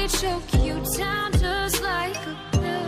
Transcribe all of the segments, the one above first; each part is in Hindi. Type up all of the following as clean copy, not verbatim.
choke you down just like a pill.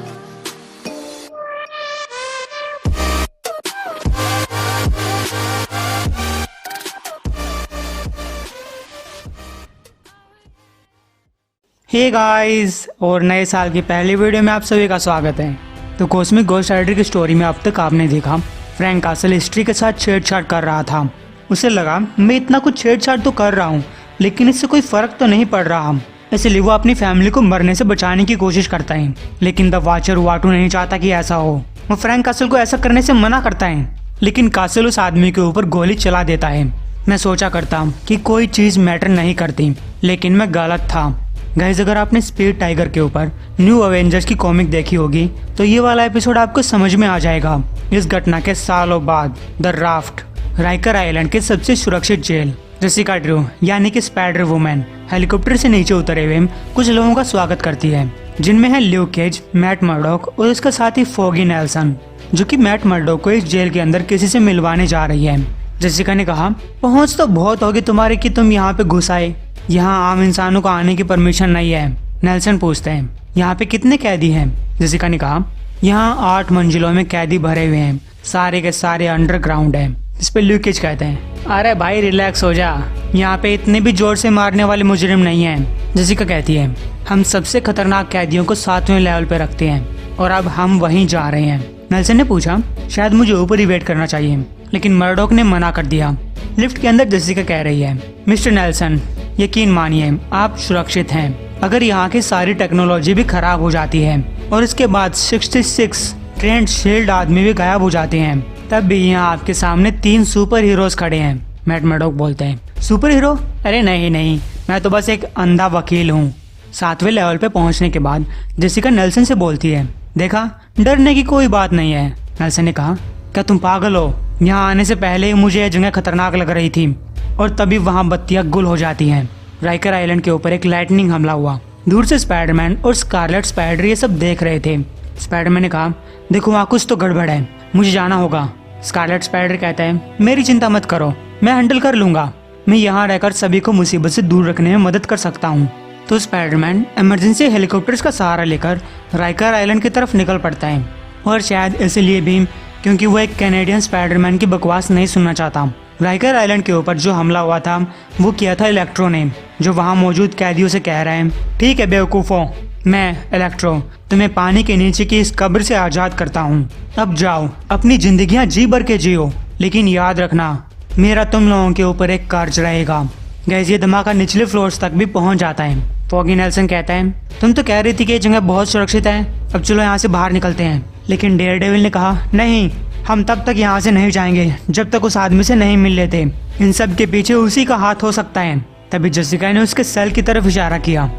Hey guys, और नए साल की पहली वीडियो में आप सभी का स्वागत है। तो कॉस्मिक घोस्ट राइडर की स्टोरी में अब तक आपने देखा फ्रैंक कासल हिस्ट्री के साथ छेड़छाड़ कर रहा था। उसे लगा मैं इतना कुछ छेड़छाड़ तो कर रहा हूँ लेकिन इससे कोई फर्क तो नहीं पड़ रहा, इसलिए वो अपनी फैमिली को मरने से बचाने की कोशिश करता है। लेकिन द वाचर वाटू नहीं चाहता कि ऐसा हो। वो फ्रैंक कासल को ऐसा करने से मना करता है, लेकिन कासल उस आदमी के ऊपर गोली चला देता है। मैं सोचा करता कि कोई चीज़ मैटर नहीं करती, लेकिन मैं गलत था। गाइस, अगर आपने स्पीड टाइगर के ऊपर न्यू अवेंजर्स की कॉमिक देखी होगी तो ये वाला एपिसोड आपको समझ में आ जाएगा। इस घटना के सालों बाद द राफ्ट, राइकर आइलैंड के सबसे सुरक्षित जेल, जेसिका ड्रू यानी कि स्पाइडर वुमन हेलीकॉप्टर से नीचे उतरे हुए कुछ लोगों का स्वागत करती है, जिनमें है ल्यूक केज, मैट मर्डॉक और उसका साथी फॉगी नेल्सन, जो कि मैट मर्डॉक को इस जेल के अंदर किसी से मिलवाने जा रही है। जेसिका ने कहा, पहुंच तो बहुत होगी तुम्हारी कि तुम यहाँ पे घुस आए, यहाँ आम इंसानों को आने की परमिशन नहीं है। नेल्सन पूछते हैं, यहाँ पे कितने कैदी हैं? जेसिका ने कहा, यहाँ 8 मंजिलों में कैदी भरे हुए हैं, सारे के सारे अंडरग्राउंड है। इस पे ल्यूक केज कहते हैं, अरे भाई रिलैक्स हो जा, यहाँ पे इतने भी जोर से मारने वाले मुजरिम नहीं हैं। जेसिका कहती है, हम सबसे खतरनाक कैदियों को 7वें लेवल पे रखते हैं और अब हम वहीं जा रहे हैं। नेल्सन ने पूछा, शायद मुझे ऊपर ही वेट करना चाहिए, लेकिन मर्डॉक ने मना कर दिया। लिफ्ट के अंदर जेसिका कह रही है, मिस्टर नेल्सन, यकीन मानिए आप सुरक्षित हैं। अगर यहाँ की सारी टेक्नोलॉजी भी खराब हो जाती है और इसके बाद 66 ट्रेंड शील्ड आदमी भी गायब हो जाते हैं, तब भी यहाँ आपके सामने 3 सुपर हीरोज खड़े हैं। मैट मर्डॉक बोलते हैं, सुपर हीरो? अरे नहीं, मैं तो बस एक अंधा वकील हूँ। 7वें लेवल पे पहुँचने के बाद जेसिका नेल्सन से बोलती है, देखा डरने की कोई बात नहीं है। नेल्सन ने कहा, क्या तुम पागल हो? यहाँ आने से पहले ही मुझे यह जगह खतरनाक लग रही थी और तभी वहाँ बत्तियाँ गुल हो जाती हैं। राइकर आइलैंड के ऊपर एक लाइटनिंग हमला हुआ। दूर से स्पाइडरमैन और स्कारलेट स्पाइडर ये सब देख रहे थे। स्पाइडरमैन ने कहा, देखो वहाँ कुछ तो गड़बड़ है, मुझे जाना होगा। स्कारलेट स्पाइडर कहता है, मेरी चिंता मत करो, मैं हैंडल कर लूंगा, मैं यहाँ रहकर सभी को मुसीबत से दूर रखने में मदद कर सकता हूँ। तो स्पाइडरमैन इमरजेंसी हेलीकॉप्टर्स का सहारा लेकर राइकर आइलैंड की तरफ निकल पड़ता है, और शायद इसलिए भी क्योंकि वो एक कैनेडियन स्पाइडरमैन की बकवास नहीं सुनना चाहता। राइकर आइलैंड के ऊपर जो हमला हुआ था वो किया था इलेक्ट्रो ने, जो वहाँ मौजूद कैदियों से कह रहा है, ठीक है बेवकूफ़ों, मैं इलेक्ट्रो तुम्हें पानी के नीचे की इस कब्र से आज़ाद करता हूँ। अब जाओ अपनी जिंदगियाँ जी भर के जियो, लेकिन याद रखना मेरा तुम लोगों के ऊपर एक कर्ज रहेगा। गैस, ये धमाका निचले फ्लोर्स तक भी पहुँच जाता है। फॉगी नेल्सन कहता है, तुम तो कह रही थी कि ये जगह बहुत सुरक्षित है, अब चलो यहाँ से बाहर निकलते हैं। लेकिन डेयरडेविल ने कहा, नहीं, हम तब तक यहाँ से नहीं जाएंगे जब तक उस आदमी से नहीं मिल लेते। इन सब के पीछे उसी का हाथ हो सकता है। तभी जेसिका ने उसके सेल की तरफ इशारा किया।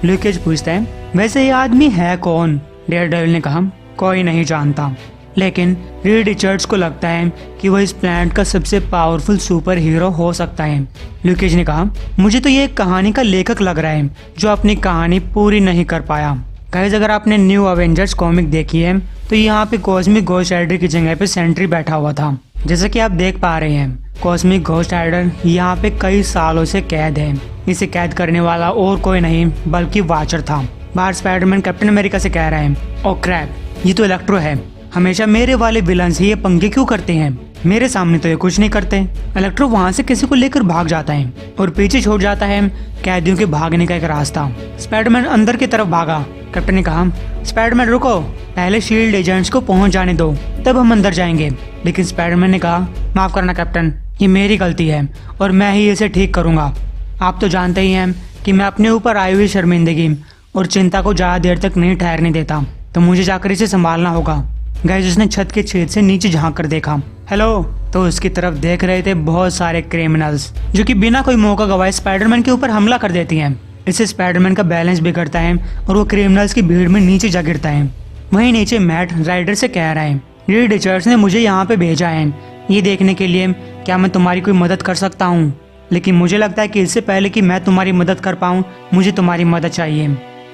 ल्यूक केज पूछता है, वैसे ये आदमी है कौन? डेयरडेविल ने कहा, कोई नहीं जानता, लेकिन रीड रिचर्ड्स को लगता है कि वह इस प्लैनेट का सबसे पावरफुल सुपर हीरो हो सकता है। ल्यूक केज ने कहा, मुझे तो ये एक कहानी का लेखक लग रहा है जो अपनी कहानी पूरी नहीं कर पाया। गाइस, अगर आपने न्यू अवेंजर्स कॉमिक देखी है तो यहाँ पे कॉस्मिक घोस्ट राइडर की जगह पे सेंट्री बैठा हुआ था। जैसा कि आप देख पा रहे हैं, कॉस्मिक घोस्ट राइडर यहाँ पे कई सालों से कैद है। इसे कैद करने वाला और कोई नहीं बल्कि वाचर था। बाहर स्पाइडरमैन कैप्टन अमेरिका से कह रहे हैं, ओ क्रैप, ये तो इलेक्ट्रो है, हमेशा मेरे वाले विलन्स ही ये पंगे क्यों करते हैं, मेरे सामने तो ये कुछ नहीं करते। इलेक्ट्रो वहाँ से किसी को लेकर भाग जाता है और पीछे छोड़ जाता है कैदियों के भागने का एक रास्ता। स्पाइडरमैन अंदर की तरफ भागा। कैप्टन ने कहा, स्पाइडरमैन रुको, पहले शील्ड एजेंट्स को पहुंच जाने दो, तब हम अंदर जाएंगे। लेकिन स्पाइडरमैन ने कहा, माफ करना कैप्टन, ये मेरी गलती है और मैं ही इसे ठीक करूंगा। आप तो जानते ही हैं कि मैं अपने ऊपर आई हुई शर्मिंदगी और चिंता को ज़्यादा देर तक नहीं ठहरने देता, तो मुझे जाकर इसे संभालना होगा। गाइस, उसने छत के छेद से नीचे झांक कर देखा। हेलो, तो उसकी तरफ देख रहे थे बहुत सारे क्रिमिनल्स जो कि बिना कोई मौका गवाए स्पाइडरमैन के ऊपर हमला कर देती हैं। इससे स्पाइडरमैन का बैलेंस बिगड़ता है और वो क्रिमिनल्स की भीड़ में नीचे जा गिरता है। वहीं नीचे मैट राइडर से कह रहा है, रीड रिचर्ड्स ने मुझे यहाँ पे भेजा है ये देखने के लिए क्या मैं तुम्हारी कोई मदद कर सकता हूँ, लेकिन मुझे लगता है कि इससे पहले कि मैं तुम्हारी मदद कर पाऊँ मुझे तुम्हारी मदद चाहिए।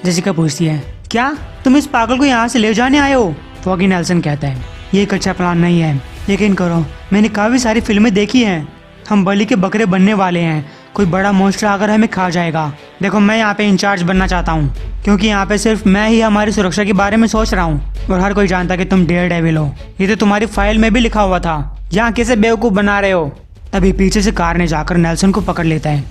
जेसिका पूछती है, क्या तुम इस पागल को यहाँ से ले जाने आए हो? फॉगी नेल्सन कहता है, ये एक अच्छा प्लान नहीं है, यकीन करो मैंने काफ़ी सारी फिल्में देखी हैं, हम बलि के बकरे बनने वाले हैं, कोई बड़ा मॉन्स्टर आकर हमें खा जाएगा देखो मैं यहाँ पे इंचार्ज बनना चाहता हूँ, क्योंकि यहाँ पे सिर्फ मैं ही हमारी सुरक्षा के बारे में सोच रहा हूँ और हर कोई जानता कि तुम डेयर डेविल हो। ये तो तुम्हारी फाइल में भी लिखा हुआ था। यहाँ किसे बेवकूफ़ बना रहे हो? तभी पीछे से कार ने जाकर नेल्सन को पकड़ लेता है।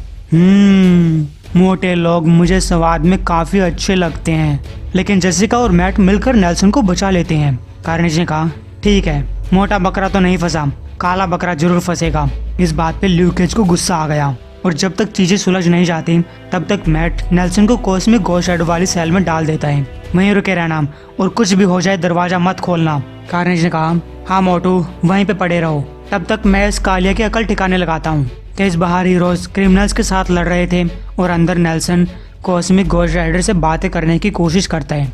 मोटे लोग मुझे स्वाद में काफी अच्छे लगते हैं, लेकिन जेसिका और मैट मिलकर नेल्सन को बचा लेते हैं। कार्नेज ने कहा, ठीक है, मोटा बकरा तो नहीं फंसा, काला बकरा जरूर फंसेगा। इस बात पे ल्यूकेज को गुस्सा आ गया और जब तक चीजें सुलझ नहीं जाती तब तक मैट नेल्सन को कॉस्मिक घोस्ट राइडर वाली सेल में डाल देता है। वहीं रुके रहना और कुछ भी हो जाए दरवाजा मत खोलना। कार्नेज ने कहा, हाँ मोटू, वहीं पे पड़े रहो, तब तक मैं इस कालिया की अकल ठिकाने लगाता हूँ। तेज बाहर हीरोज क्रिमिनल्स के साथ लड़ रहे थे और अंदर नेल्सन कॉस्मिक घोस्ट राइडर से बातें करने की कोशिश करता है।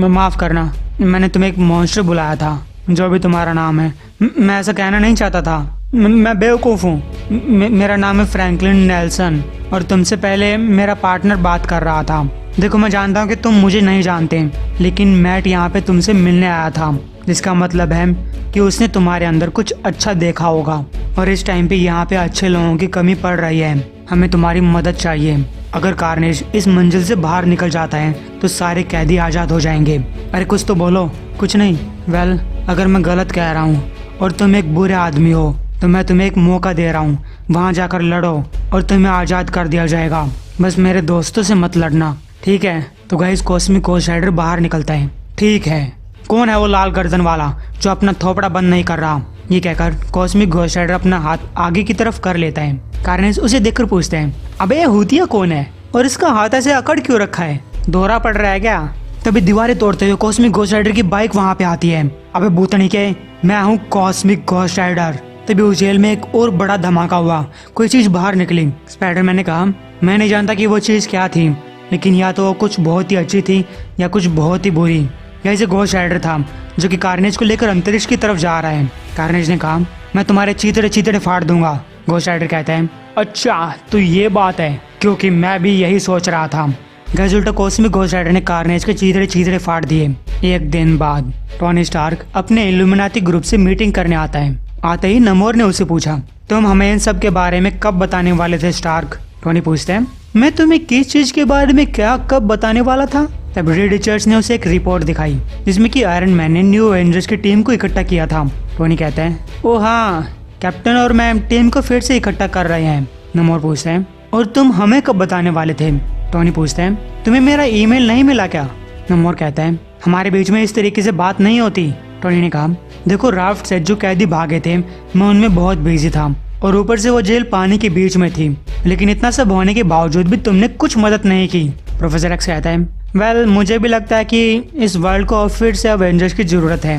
माफ करना, मैंने तुम्हें एक मॉन्स्टर बुलाया था, जो भी तुम्हारा नाम है। मैं ऐसा कहना नहीं चाहता था, मैं बेवकूफ़ हूँ। मेरा नाम है फ्रैंकलिन नेल्सन और तुमसे पहले मेरा पार्टनर बात कर रहा था। देखो मैं जानता हूँ कि तुम मुझे नहीं जानते, लेकिन मैट यहाँ पे तुमसे मिलने आया था, जिसका मतलब है कि उसने तुम्हारे अंदर कुछ अच्छा देखा होगा और इस टाइम पे यहाँ पे अच्छे लोगों की कमी पड़ रही है। हमें तुम्हारी मदद चाहिए। अगर कार्नेज इस मंजिल से बाहर निकल जाता है तो सारे कैदी आज़ाद हो जाएंगे। अरे कुछ तो बोलो। कुछ नहीं। वेल, अगर मैं गलत कह रहा हूँ और तुम एक बुरे आदमी हो तो मैं तुम्हें एक मौका दे रहा हूँ, वहाँ जाकर लड़ो और तुम्हें आज़ाद कर दिया जाएगा। बस मेरे दोस्तों से मत लड़ना, ठीक है? तो गाइस कॉस्मिक घोस्ट राइडर बाहर निकलता है। ठीक है, कौन है वो लाल गर्दन वाला जो अपना थोपड़ा बंद नहीं कर रहा? ये कहकर कॉस्मिक घोस्ट राइडर अपना हाथ आगे की तरफ कर लेता है। कार्नेज उसे देखकर पूछते हैं, अबे हुतिया कौन है और इसका हाथ ऐसे अकड़ क्यों रखा है? दोहरा पड़ रहा है क्या? तभी दीवारें तोड़ते हुए कॉस्मिक घोस्ट राइडर की बाइक वहाँ पे आती है। अबे भूतनी के, मैं हूँ कॉस्मिक घोस्ट राइडर। तभी उस जेल में एक और बड़ा धमाका हुआ, कोई चीज बाहर निकली। स्पाइडरमैन ने कहा, मैं नहीं जानता कि वो चीज क्या थी, लेकिन या तो वो कुछ बहुत ही अच्छी थी या कुछ बहुत ही बुरी। यह से घोस्ट राइडर था जो कि कार्नेज को लेकर अंतरिक्ष की तरफ जा रहा है। कार्नेज ने कहा, मैं तुम्हारे चीतड़े चीतड़े फाड़ दूंगा। घोस्ट राइडर कहता है, अच्छा तो ये बात है, क्योंकि मैं भी यही सोच रहा था। गैस उल्टा कॉस्मिक घोस्ट राइडर ने कार्नेज के चीतड़े चीतड़े फाड़ दिए। एक दिन बाद टोनी स्टार्क अपने इल्यूमिनाटी ग्रुप से मीटिंग करने आता है। आते ही नमोर ने उसे पूछा, तुम हमें इन सब के बारे में कब बताने वाले थे स्टार्क? टोनी पूछते हैं, मैं तुम्हें किस चीज के बारे में क्या कब बताने वाला था? तब रीड रिचर्ड्स ने उसे एक रिपोर्ट दिखाई जिसमें कि आयरन मैन ने न्यू एवेंजर्स की टीम को इकट्ठा किया था। टोनी कहते हैं, ओ हाँ, कैप्टन और मैं टीम को फिर से इकट्ठा कर रहे हैं। नमोर पूछते हैं, और तुम हमें कब बताने वाले थे? टोनी पूछते हैं, तुम्हें मेरा ईमेल नहीं मिला क्या? नमोर कहते हैं, हमारे बीच में इस तरीके से बात नहीं होती। टोनी ने कहा, देखो राफ्ट से जो कैदी भागे थे मैं उनमें बहुत बिजी था और ऊपर से वो जेल पानी के बीच में थी, लेकिन इतना सब होने के बावजूद भी तुमने कुछ मदद नहीं की। प्रोफेसर एक्स कहता है, वेल मुझे भी लगता है कि इस वर्ल्ड को अब फिर से अवेंजर्स की जरूरत है।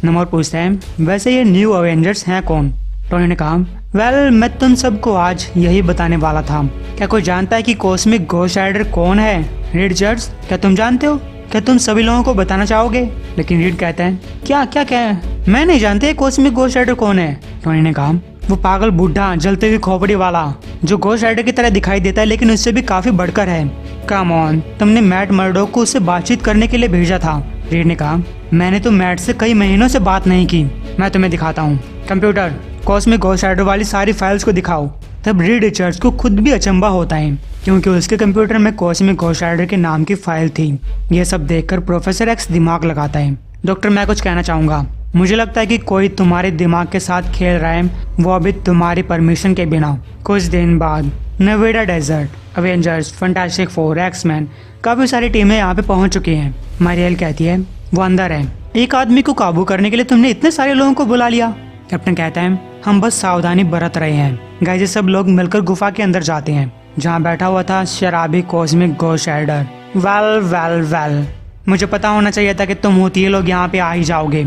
नमोर पूछते हैं, वैसे ये न्यू अवेंजर्स हैं कौन? टोनी ने कहा, वेल मैं तुम सबको आज यही बताने वाला था। क्या कोई जानता है कि कॉस्मिक घोस्ट राइडर कौन है? रीड रिचर्ड्स, क्या तुम जानते हो? क्या तुम सभी लोगों को बताना चाहोगे? लेकिन रीड कहता है, क्या क्या क्या मैं नहीं जानते कॉस्मिक घोस्ट राइडर कौन है। टोनी ने कहा, वो पागल बूढ़ा जलते हुए खोपड़ी वाला जो घोस्ट राइडर की तरह दिखाई देता है लेकिन उससे भी काफी बढ़कर है। कम ऑन, तुमने मैट मर्डोक को उससे बातचीत करने के लिए भेजा था। रीड ने कहा, मैंने तो मैट से कई महीनों से बात नहीं की। मैं तुम्हें दिखाता हूँ। कंप्यूटर, कॉस्मिक घोस्ट राइडर वाली सारी फाइल्स को दिखाओ। तब रीड रिचर्ड्स को खुद भी अचंभा होता है क्योंकि उसके कंप्यूटर में कॉस्मिक घोस्ट राइडर के नाम की फाइल थी। यह सब देखकर प्रोफेसर एक्स दिमाग लगाता है। डॉक्टर, मैं कुछ कहना चाहूंगा। मुझे लगता है कि कोई तुम्हारे दिमाग के साथ खेल रहा है, वो अभी तुम्हारी परमिशन के बिना। कुछ दिन बाद Nevada desert, Avengers, Fantastic Four, X Men, काफी सारी टीमें यहाँ पे पहुंच चुकी हैं। मारियल कहती है, वो अंदर है। एक आदमी को काबू करने के लिए तुमने इतने सारे लोगों को बुला लिया। कैप्टन कहता है, हम बस सावधानी बरत रहे हैं। गाइस सब लोग मिलकर गुफा के अंदर जाते हैं जहाँ बैठा हुआ था शराबी cosmic ghost rider. Well well well, मुझे पता होना चाहिए था कि तुम होती लोग यहाँ पे आ ही जाओगे।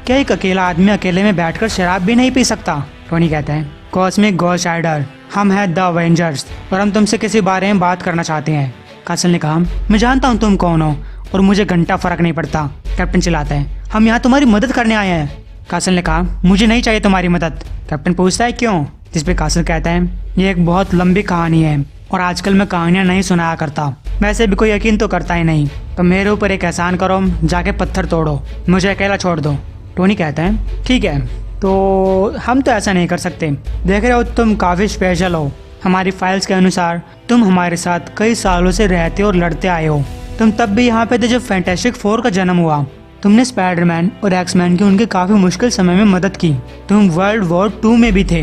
क्या एक अकेला आदमी अकेले में बैठकर शराब भी नहीं पी सकता? टोनी कहता है, कॉस्मिक घोस्ट राइडर, हम हैं द अवेंजर्स और हम तुमसे किसी बारे में बात करना चाहते हैं। कासल ने कहा, मैं जानता हूँ तुम कौन हो और मुझे घंटा फर्क नहीं पड़ता। कैप्टन चिल्लाता है, हम यहाँ तुम्हारी मदद करने आए हैं। कासल ने कहा, मुझे नहीं चाहिए तुम्हारी मदद। कैप्टन पूछता है, क्यों? जिसपे कासल कहता है, ये एक बहुत लंबी कहानी है और आजकल मैं कहानियां नहीं सुनाया करता। वैसे भी कोई यकीन तो करता ही नहीं, तो मेरे ऊपर एक एहसान करो, जाके पत्थर तोड़ो, मुझे अकेला छोड़ दो। टोनी कहता है, ठीक है, तो हम तो ऐसा नहीं कर सकते। देख रहे हो तुम काफ़ी स्पेशल हो, हमारी फाइल्स के अनुसार तुम हमारे साथ कई सालों से रहते और लड़ते आए हो। तुम तब भी यहाँ पे थे जब फैंटास्टिक फोर का जन्म हुआ। तुमने स्पाइडरमैन और एक्समैन की उनके काफी मुश्किल समय में मदद की। तुम वर्ल्ड वॉर 2 में भी थे,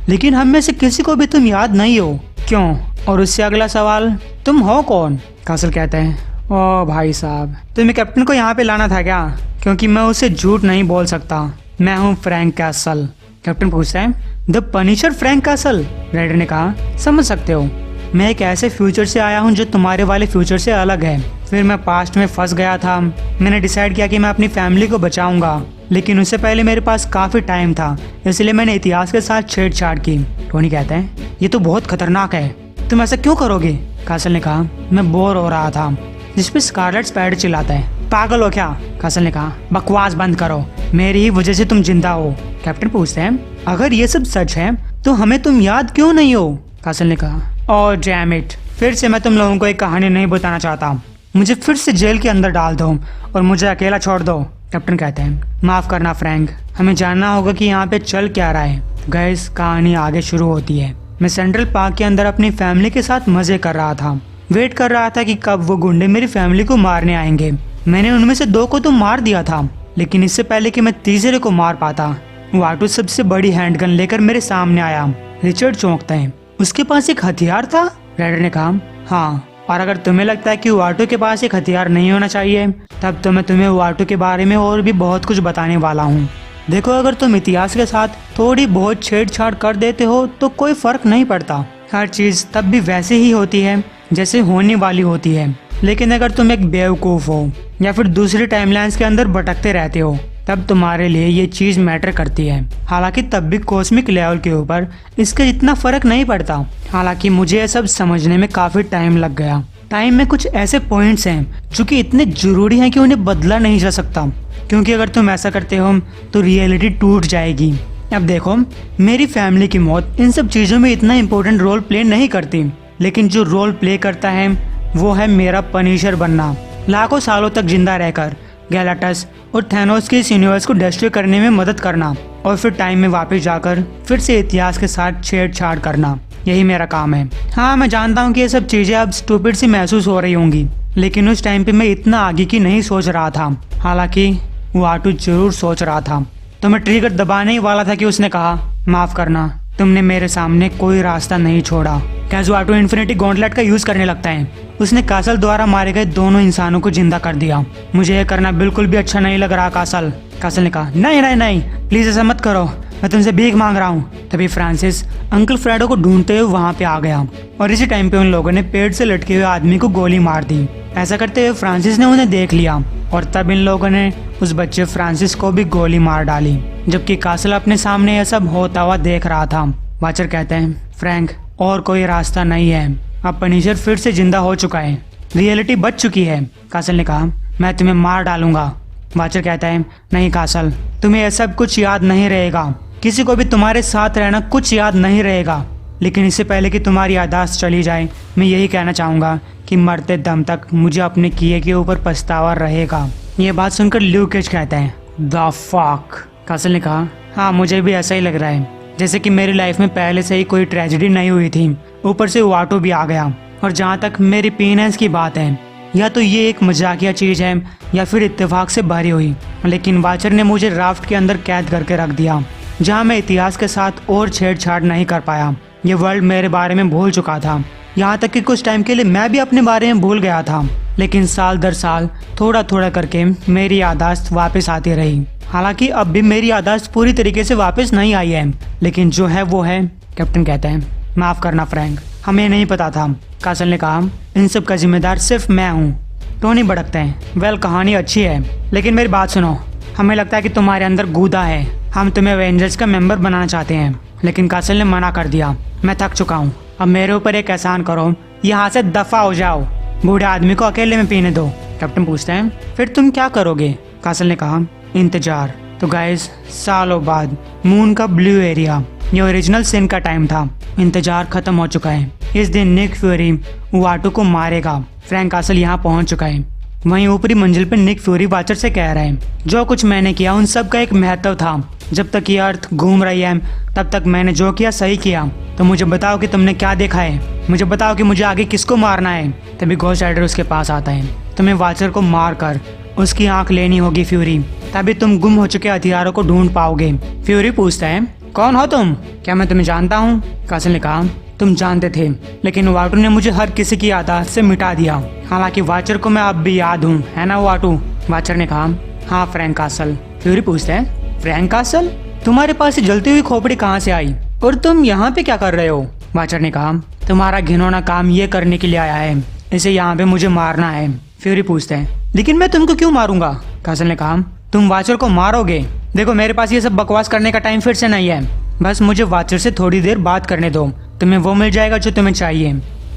लेकिन हम में से किसी को भी तुम याद नहीं हो। क्यों? और उससे अगला सवाल, तुम हो कौन? कासल कहते हैं, ओ भाई साहब, तुम्हें कैप्टन को यहाँ पे लाना था क्या? क्योंकि मैं उसे झूठ नहीं बोल सकता। मैं हूँ फ्रैंक कैसल। कैप्टन पूछता है, the punisher Frank castle? Rider ने कहा, समझ सकते हो, मैं एक ऐसे फ्यूचर से आया हूँ जो तुम्हारे वाले फ्यूचर से अलग है। फिर मैं पास्ट में फंस गया था। मैंने डिसाइड किया कि मैं अपनी फैमिली को बचाऊंगा, लेकिन उससे पहले मेरे पास काफी टाइम था, इसलिए मैंने इतिहास के साथ छेड़छाड़ की। टोनी कहता है, ये तो बहुत खतरनाक है, तुम ऐसा क्यों करोगे? कासल ने कहा, मैं बोर हो रहा था। जिसपे स्कारलेट स्पाइडर चिल्लाता है, पागल हो क्या? कासल ने कहा, बकवास बंद करो, मेरी ही वजह से तुम जिंदा हो। कैप्टन पूछते हैं, अगर ये सब सच है तो हमें तुम याद क्यों नहीं हो? कासल ने कहा, ओह डैम इट, फिर से मैं तुम लोगों को एक कहानी नहीं बताना चाहता। मुझे फिर से जेल के अंदर डाल दो और मुझे अकेला छोड़ दो। कैप्टन कहते हैं, माफ करना फ्रैंक, हमें जानना होगा कि यहाँ पे चल क्या रहा है। गाइस, कहानी आगे शुरू होती है। मैं सेंट्रल पार्क के अंदर अपनी फैमिली के साथ मजे कर रहा था। वेट कर रहा था कि कब वो गुंडे मेरी फैमिली को मारने आएंगे। मैंने उनमें से 2 को तो मार दिया था, लेकिन इससे पहले कि मैं तीसरे को मार पाता, वाटू सबसे बड़ी हैंडगन लेकर मेरे सामने आया। रिचर्ड चौंकता है, उसके पास एक हथियार था? राइडर ने कहा, हाँ, और अगर तुम्हें लगता है कि वाटू के पास एक हथियार नहीं होना चाहिए, तब तो मैं तुम्हें वाटू के बारे में और भी बहुत कुछ बताने वाला हूँ। देखो, अगर तुम इतिहास के साथ थोड़ी बहुत छेड़छाड़ कर देते हो तो कोई फर्क नहीं पड़ता। हर चीज तब भी वैसे ही होती है जैसे होने वाली होती है। लेकिन अगर तुम एक बेवकूफ हो या फिर दूसरी टाइमलाइंस के अंदर भटकते रहते हो, तब तुम्हारे लिए ये चीज मैटर करती है। हालांकि तब भी कॉस्मिक लेवल के ऊपर इसका इतना फर्क नहीं पड़ता। हालांकि मुझे ये सब समझने में काफी टाइम लग गया। टाइम में कुछ ऐसे पॉइंट्स हैं जो कि इतने जरूरी हैं कि उन्हें बदला नहीं जा सकता, क्योंकि अगर तुम ऐसा करते हो तो रियलिटी टूट जाएगी। अब देखो, मेरी फैमिली की मौत इन सब चीजों में इतना इम्पोर्टेंट रोल प्ले नहीं करती, लेकिन जो रोल प्ले करता है वो है मेरा पनिशर बनना। लाखों सालों तक जिंदा रहकर गैलाक्टस और थैनोस के इस यूनिवर्स को डिस्ट्रॉय करने में मदद करना, और फिर टाइम में वापस जाकर फिर से इतिहास के साथ छेड़छाड़ करना, यही मेरा काम है। हाँ, मैं जानता हूँ कि ये सब चीजें अब स्टूपिड सी महसूस हो रही होंगी, लेकिन उस टाइम पे मैं इतना आगे की नहीं सोच रहा था। हालांकि वाटू जरूर सोच रहा था। तो मैं ट्रिगर दबाने ही वाला था कि उसने कहा, माफ करना, तुमने मेरे सामने कोई रास्ता नहीं छोड़ा। कैजुआटो इन्फिनिटी गॉन्टलेट का यूज करने लगता है। उसने कासल द्वारा मारे गए दोनों इंसानों को जिंदा कर दिया। मुझे यह करना बिल्कुल भी अच्छा नहीं लग रहा कासल। कासल ने कहा, नहीं नहीं नहीं, प्लीज ऐसा मत करो, मैं तुमसे भीख मांग रहा हूँ। तभी फ्रांसिस अंकल फ्रेडो को ढूंढते हुए वहाँ पे आ गया, और इसी टाइम पे उन लोगों ने पेड़ से लटके हुए आदमी को गोली मार दी। ऐसा करते हुए फ्रांसिस ने उन्हें देख लिया, और तब इन लोगों ने उस बच्चे फ्रांसिस को भी गोली मार डाली, जबकि कासल अपने सामने यह सब होता हुआ देख रहा था। वाचर कहते हैं, फ्रैंक, और कोई रास्ता नहीं है, अब पनिशर फिर से जिंदा हो चुका है, रियलिटी बच चुकी है। कासल ने कहा, मैं तुम्हें मार डालूंगा। वाचर कहता है, नहीं कासल, तुम्हें यह सब कुछ याद नहीं रहेगा, किसी को भी तुम्हारे साथ रहना कुछ याद नहीं रहेगा। लेकिन इससे पहले कि तुम्हारी याददाश्त चली जाए, मैं यही कहना चाहूंगा कि मरते दम तक मुझे अपने किए के ऊपर पछतावा रहेगा। ये बात सुनकर ल्यूकेज कहता है, द फक। कासल ने कहा, हाँ, मुझे भी ऐसा ही लग रहा है, जैसे कि मेरी लाइफ में पहले से ही कोई ट्रेजेडी नहीं हुई थी, ऊपर से वाटो भी आ गया। और जहाँ तक मेरी पेनेंस की बात है, या तो ये एक मजाकिया चीज है या फिर इत्तेफाक से भरी हुई, लेकिन वाचर ने मुझे राफ्ट के अंदर कैद करके रख दिया, जहाँ मैं इतिहास के साथ और छेड़छाड़ नहीं कर पाया। ये वर्ल्ड मेरे बारे में भूल चुका था, यहाँ तक कि कुछ टाइम के लिए मैं भी अपने बारे में भूल गया था। लेकिन साल दर साल थोड़ा थोड़ा करके मेरी याददाश्त वापस आती रही। हालांकि अब भी मेरी याददाश्त पूरी तरीके से वापस नहीं आई है, लेकिन जो है वो है। कैप्टन कहते हैं, माफ करना फ्रैंक, हमें नहीं पता था। कासल ने कहा, इन सब का जिम्मेदार सिर्फ मैं हूँ। टोनी भड़कते हैं, वेल, कहानी अच्छी है, लेकिन मेरी बात सुनो, हमें लगता है कि तुम्हारे अंदर गूदा है, हम तुम्हें एवेंजर्स का मेंबर बनाना चाहते हैं। लेकिन कासल ने मना कर दिया, मैं थक चुका हूँ, अब मेरे ऊपर एक एहसान करो, यहाँ से दफा हो जाओ, बूढ़े आदमी को अकेले में पीने दो। कैप्टन पूछते हैं, फिर तुम क्या करोगे? कासल ने कहा, इंतजार। तो गाइस, सालों बाद मून का ब्लू एरिया, ये ओरिजिनल सिन का टाइम था, इंतजार खत्म हो चुका है। इस दिन निक फ्यूरी वाटू को मारेगा। फ्रैंक कासल यहाँ पहुँच चुका है। वहीं ऊपरी मंजिल पर निक फ्यूरी वाचर से कह रहा है, जो कुछ मैंने किया उन सब का एक महत्व था, जब तक ये अर्थ घूम रही है तब तक मैंने जो किया सही किया। तो मुझे बताओ कि तुमने क्या देखा है, मुझे बताओ कि मुझे आगे किसको मारना है। तभी घोस्ट राइडर उसके पास आता है। तुम्हें वाचर को मार कर उसकी आंख लेनी होगी फ्यूरी, तभी तुम गुम हो चुके हथियारों को ढूंढ पाओगे। फ्यूरी पूछता है, कौन हो तुम? क्या मैं तुम्हें जानता हूँ? कासल ने कहा, तुम जानते थे, लेकिन वाटू ने मुझे हर किसी की यादाश्त से मिटा दिया। हालांकि वाचर को मैं अब भी याद हूँ, है ना वाटू? वाचर ने कहा, हाँ फ्रैंक कासल। फ्यूरी पूछता है, फ्रैंक कासल, तुम्हारे पास ये जलती हुई खोपड़ी कहाँ से आई और तुम यहाँ पे क्या कर रहे हो? वाचर ने कहा, तुम्हारा घिनौना काम ये करने के लिए आया है, इसे यहाँ पे मुझे मारना है। फ्यूरी पूछता है, लेकिन मैं तुमको क्यों मारूंगा? कासल ने कहा, तुम वाचर को मारोगे। देखो मेरे पास ये सब बकवास करने का टाइम फिर से नहीं है, बस मुझे वाचर से थोड़ी देर बात करने दो, तुम्हें वो मिल जाएगा जो तुम्हें चाहिए।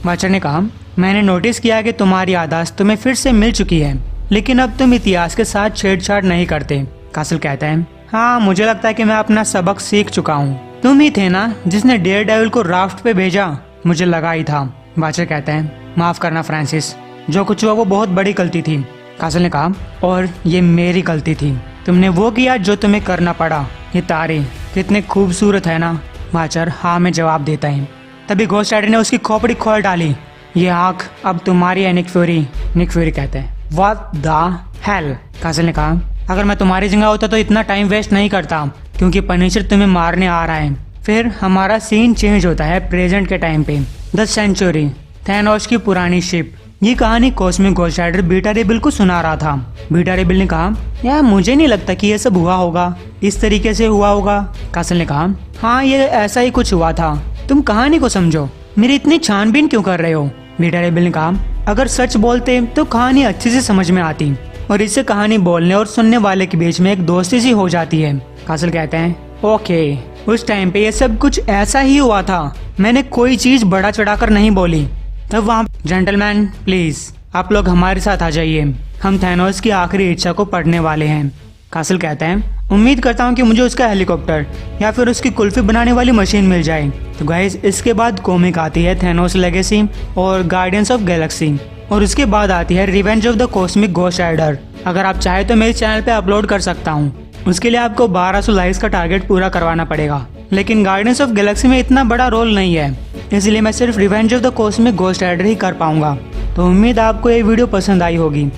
वाचर ने कहा, मैंने नोटिस किया कि तुम्हारी याददाश्त तुम्हें फिर से मिल चुकी है, लेकिन अब तुम इतिहास के साथ छेड़छाड़ नहीं करते। कासल कहता है, हाँ मुझे लगता है कि मैं अपना सबक सीख चुका हूँ। तुम ही थे ना जिसने डेयर डेविल को राफ्ट पे भेजा? मुझे लगा ही था। वाचर कहता है, माफ करना फ्रांसिस, जो कुछ हुआ वो बहुत बड़ी गलती थी। कासल ने कहा, और ये मेरी गलती थी, तुमने वो किया जो तुम्हें करना पड़ा। ये तारे कितने खूबसूरत है ना? वाचर हाँ में जवाब देता है। तभी घोस्ट राइडर ने उसकी खोपड़ी खोल डाली। ये आंख अब तुम्हारी है निक फ्यूरी। निक फ्यूरी कहते हैं, व्हाट द हेल? कासल ने कहा, अगर मैं तुम्हारी जगह होता तो इतना टाइम वेस्ट नहीं करता, क्योंकि पनिशर तुम्हें मारने आ रहा है। फिर हमारा सीन चेंज होता है प्रेजेंट के टाइम पे। द सेंचुरी, थैनोस की पुरानी शिप। ये कहानी कॉस्मिक घोस्ट राइडर बीटा रे बिल को सुना रहा था। बीटा रे बिल ने कहा, यार मुझे नहीं लगता कि ये सब हुआ होगा, इस तरीके से हुआ होगा। कासल ने कहा, हाँ ये ऐसा ही कुछ हुआ था, तुम कहानी को समझो, मेरी इतनी छानबीन क्यों कर रहे हो? बीटा रे बिल ने कहा, अगर सच बोलते तो कहानी अच्छे से समझ में आती, और इससे कहानी बोलने और सुनने वाले के बीच में एक दोस्ती सी हो जाती है। कासल कहते हैं, ओके, उस टाइम पे ये सब कुछ ऐसा ही हुआ था, मैंने कोई चीज बड़ा चढ़ाकर नहीं बोली। तब वहाँ, जेंटलमैन प्लीज आप लोग हमारे साथ आ जाइए, हम थैनोस की आखिरी इच्छा को पढ़ने वाले हैं। कासल कहता है, उम्मीद करता हूँ कि मुझे उसका हेलीकॉप्टर या फिर उसकी कुल्फी बनाने वाली मशीन मिल जाए। तो गाइस इसके बाद कॉमिक आती है थैनोस लेगेसी और गार्डियंस ऑफ गैलेक्सी, और उसके बाद आती है revenge of the cosmic ghost rider. अगर आप चाहे तो मेरे चैनल पे अपलोड कर सकता हूँ, उसके लिए आपको 1200 लाइक्स का टारगेट पूरा करवाना पड़ेगा, लेकिन गार्डियंस ऑफ गैलेक्सी में इतना बड़ा रोल नहीं है, इसलिए मैं सिर्फ Revenge of the cosmic ghost Rider ही कर पाऊंगा। तो उम्मीद आपको ये वीडियो पसंद आई होगी।